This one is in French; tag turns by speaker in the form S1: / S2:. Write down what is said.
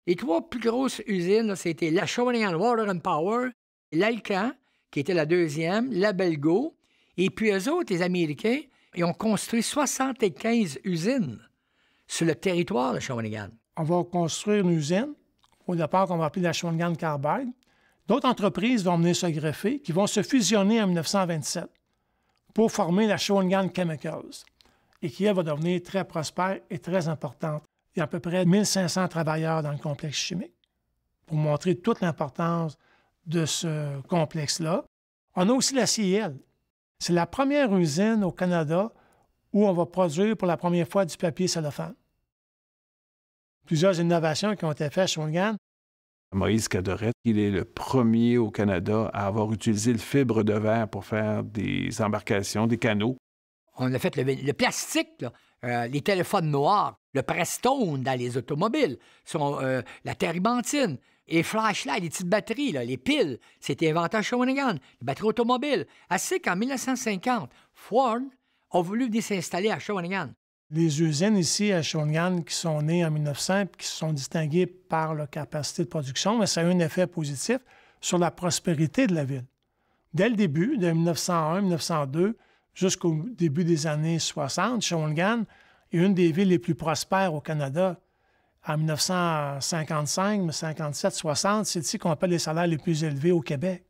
S1: Les trois plus grosses usines, là, c'était la Shawinigan Water and Power, l'Alcan, qui était la deuxième, la Belgo, et puis eux autres, les Américains, ils ont construit 75 usines sur le territoire de Shawinigan.
S2: On va construire une usine, au départ qu'on va appeler la Shawinigan Carbide. D'autres entreprises vont venir se greffer, qui vont se fusionner en 1927 pour former la Shawinigan Chemicals, et qui, elle, va devenir très prospère et très importante. Il y a à peu près 1500 travailleurs dans le complexe chimique. Pour montrer toute l'importance de ce complexe-là. On a aussi la CIL. C'est la première usine au Canada où on va produire pour la première fois du papier cellophane. Plusieurs innovations qui ont été faites à Shawinigan.
S3: Moïse Cadorette, il est le premier au Canada à avoir utilisé le fibre de verre pour faire des embarcations, des canaux.
S1: On a fait le plastique, là, les téléphones noirs, le Prestone dans les automobiles, la térébenthine, les flashlights, les petites batteries, là, les piles, c'était inventé à Shawinigan, les batteries automobiles. Assez qu'en 1950, Ford a voulu venir s'installer à Shawinigan.
S2: Les usines ici à Shawinigan qui sont nées en 1900 et qui se sont distinguées par leur capacité de production, mais ça a eu un effet positif sur la prospérité de la ville. Dès le début, de 1901-1902, jusqu'au début des années 60, Shawinigan est une des villes les plus prospères au Canada. En 1955, 1957, 60, c'est ici qu'on appelle les salaires les plus élevés au Québec.